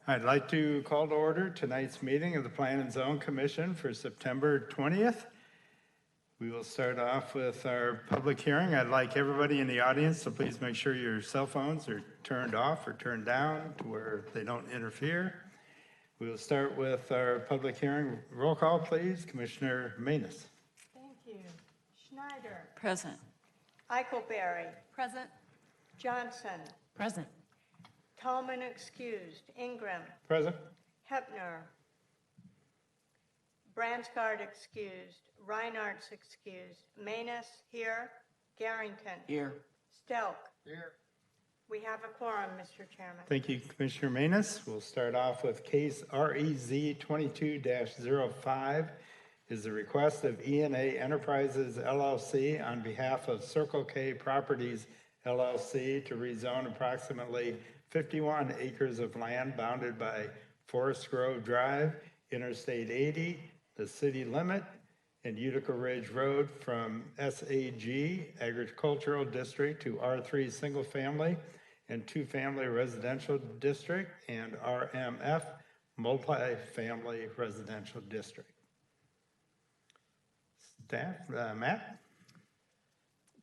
I'd like to call to order tonight's meeting of the Plan and Zone Commission for September 20th. We will start off with our public hearing. I'd like everybody in the audience to please make sure your cell phones are turned off or turned down to where they don't interfere. We will start with our public hearing. Roll call, please. Commissioner Manus. Thank you. Schneider. Present. Eichelberry. Present. Johnson. Present. Tallman excused. Ingram. Present. Hepner. Bransgard excused. Reinhardt's excused. Manus here. Garrington. Here. Stelk. Here. We have a quorum, Mr. Chairman. Thank you, Commissioner Manus. We'll start off with case REZ 22-05 is the request of E&A Enterprises LLC on behalf of Circle K Properties LLC to rezone approximately 51 acres of land bounded by Forest Grove Drive, Interstate 80, the city limit, and Utica Ridge Road from SAG Agricultural District to R3 Single Family and Two Family Residential District and RMF Multi-Family Residential District. Staff, Matt?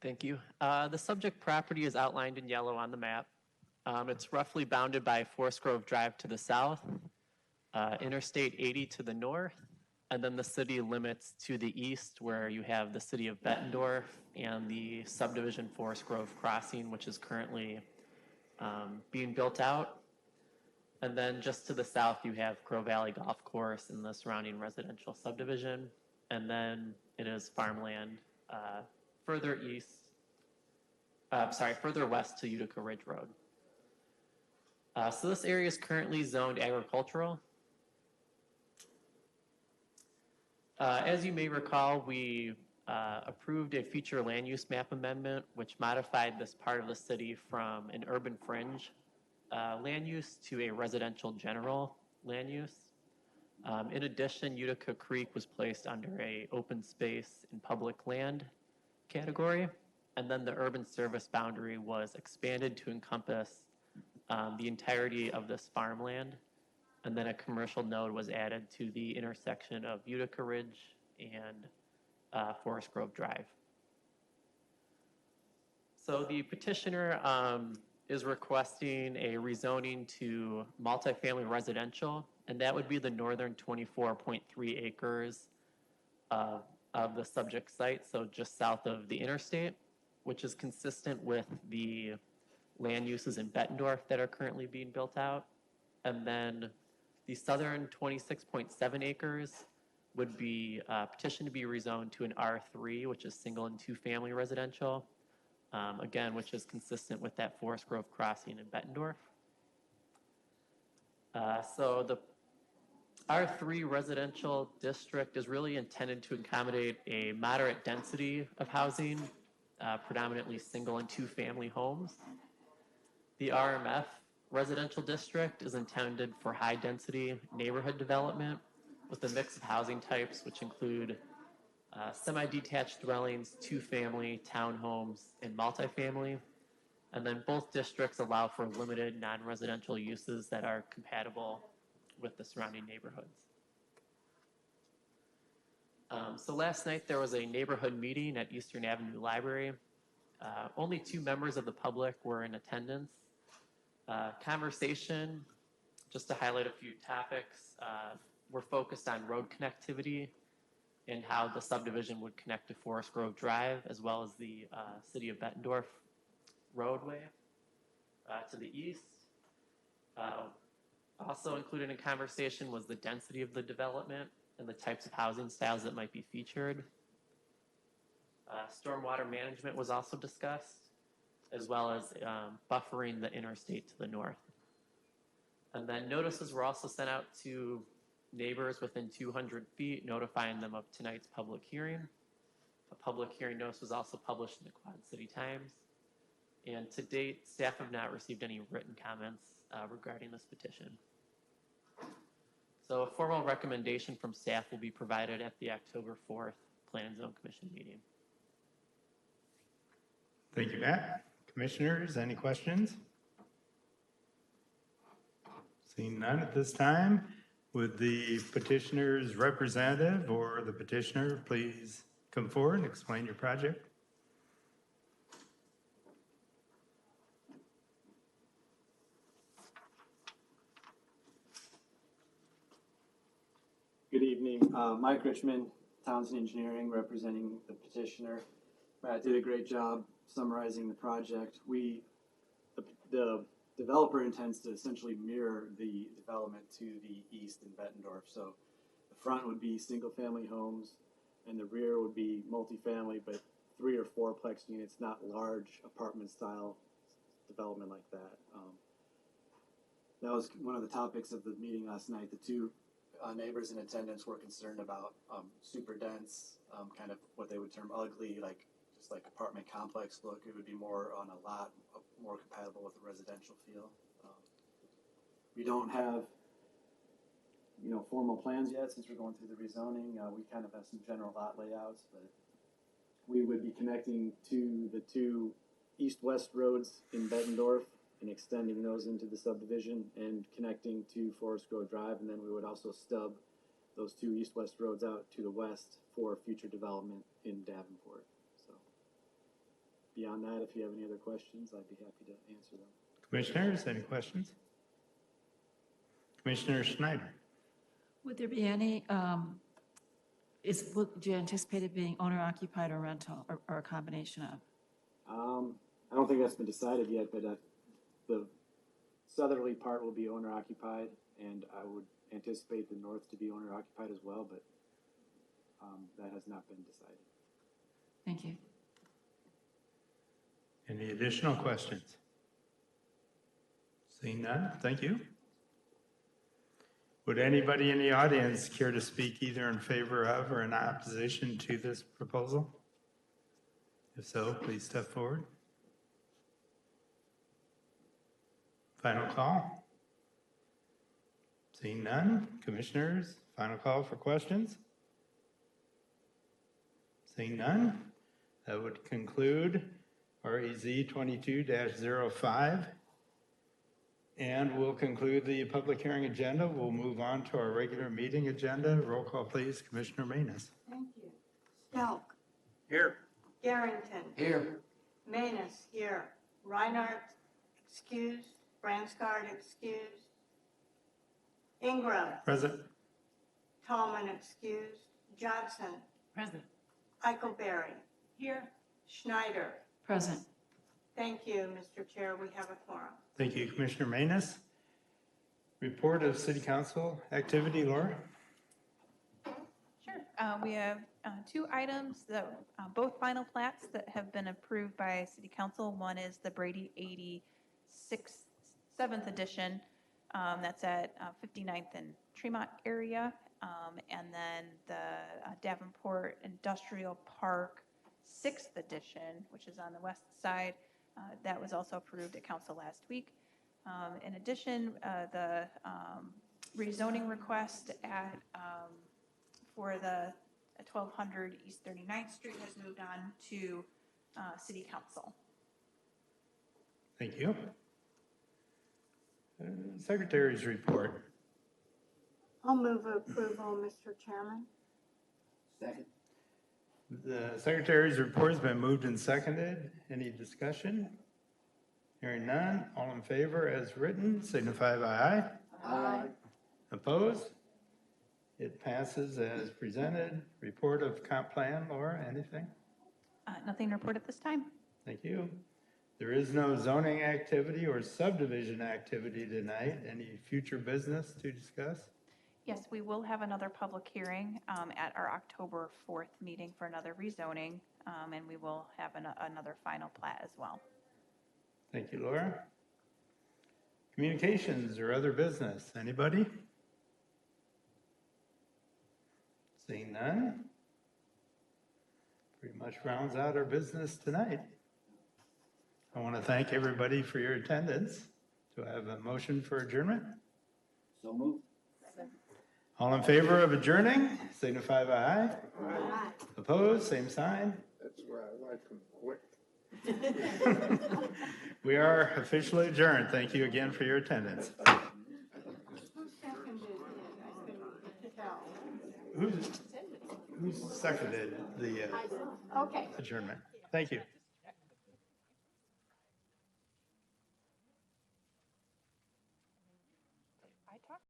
Thank you. The subject property is outlined in yellow on the map. It's roughly bounded by Forest Grove Drive to the south, Interstate 80 to the north, and then the city limits to the east where you have the city of Bettendorf and the subdivision Forest Grove Crossing, which is currently being built out. And then just to the south, you have Crow Valley Golf Course and the surrounding residential subdivision. And then it is farmland further west to Utica Ridge Road. So this area is currently zoned agricultural. As you may recall, we approved a future land use map amendment, which modified this part of the city from an urban fringe land use to a residential general land use. In addition, Utica Creek was placed under a open space and public land category, and then the urban service boundary was expanded to encompass the entirety of this farmland, and then a commercial node was added to the intersection of Utica Ridge and Forest Grove Drive. So the petitioner is requesting a rezoning to multifamily residential, and that would be the northern 24.3 acres of the subject site, so just south of the interstate, which is consistent with the land uses in Bettendorf that are currently being built out. And then the southern 26.7 acres would be petitioned to be rezoned to an R3, which is single and two family residential, again, which is consistent with that Forest Grove Crossing in Bettendorf. So the R3 residential district is really intended to accommodate a moderate density of housing, predominantly single and two family homes. The RMF residential district is intended for high density neighborhood development with a mix of housing types, which include semi-detached dwellings, two family, townhomes, and multifamily. And then both districts allow for limited non-residential uses that are compatible with the surrounding neighborhoods. So last night there was a neighborhood meeting at Eastern Avenue Library. Only 2 members of the public were in attendance. Conversation, just to highlight a few topics, we're focused on road connectivity and how the subdivision would connect to Forest Grove Drive, as well as the city of Bettendorf roadway to the east. Also included in conversation was the density of the development and the types of housing styles that might be featured. Stormwater management was also discussed, as well as buffering the interstate to the north. And then notices were also sent out to neighbors within 200 feet, notifying them of tonight's public hearing. A public hearing notice was also published in the Quad City Times. And to date, staff have not received any written comments regarding this petition. So a formal recommendation from staff will be provided at the October 4th Plan and Zone Commission meeting. Thank you, Matt. Commissioners, any questions? Seeing none at this time, would the petitioner's representative or the petitioner please come forward and explain your project? Good evening. Mike Richmond, Townsend Engineering, representing the petitioner. Matt did a great job summarizing the project. The developer intends to essentially mirror the development to the east in Bettendorf. So the front would be single-family homes, and the rear would be multifamily, but 3 or 4-plex units, not large apartment-style development like that. That was one of the topics of the meeting last night. The two neighbors in attendance were concerned about super dense, kind of what they would term ugly, just like apartment complex look. It would be more on a lot, more compatible with the residential feel. We don't have, formal plans yet since we're going through the rezoning. We kind of have some general lot layouts, but we would be connecting to the two east-west roads in Bettendorf and extending those into the subdivision and connecting to Forest Grove Drive, and then we would also stub those two east-west roads out to the west for future development in Davenport. So beyond that, if you have any other questions, I'd be happy to answer them. Commissioners, any questions? Commissioner Schneider. Would there be any, do you anticipate it being owner-occupied or rental, or a combination of? I don't think that's been decided yet, but the southerly part will be owner-occupied, and I would anticipate the north to be owner-occupied as well, but that has not been decided. Thank you. Any additional questions? Seeing none, thank you. Would anybody in the audience care to speak either in favor of or in opposition to this proposal? If so, please step forward. Final call. Seeing none, commissioners, final call for questions. Seeing none, that would conclude REZ 22-05. And we'll conclude the public hearing agenda. We'll move on to our regular meeting agenda. Roll call, please. Commissioner Manus. Thank you. Stelk. Here. Garrington. Here. Manus, here. Reinhardt, excused. Branscard, excused. Ingram. Present. Tallman, excused. Johnson. Present. Eichelberry. Here. Schneider. Present. Thank you, Mr. Chair. We have a quorum. Thank you, Commissioner Manus. Report of City Council activity, Laura. Sure. We have 2 items, that both final plats that have been approved by City Council. One is the Brady 7th edition. That's at 59th and Tremont area. And then the Davenport Industrial Park 6th edition, which is on the west side. That was also approved at council last week. In addition, the rezoning request for the 1200 East 39th Street has moved on to City Council. Thank you. Secretary's report. I'll move approval, Mr. Chairman. Second. The Secretary's report has been moved and seconded. Any discussion? Hearing none. All in favor as written, signify by aye. Aye. Opposed? It passes as presented. Report of comp plan, Laura, anything? Nothing to report at this time. Thank you. There is no zoning activity or subdivision activity tonight. Any future business to discuss? Yes, we will have another public hearing at our October 4th meeting for another rezoning, and we will have another final plat as well. Thank you, Laura. Communications or other business, anybody? Seeing none? Pretty much rounds out our business tonight. I want to thank everybody for your attendance. Do I have a motion for adjournment? So moved. All in favor of adjourning, signify by aye. Aye. Opposed, same sign. That's where I like them quick. We are officially adjourned. Thank you again for your attendance. Who's seconded the Okay. adjournment? Thank you.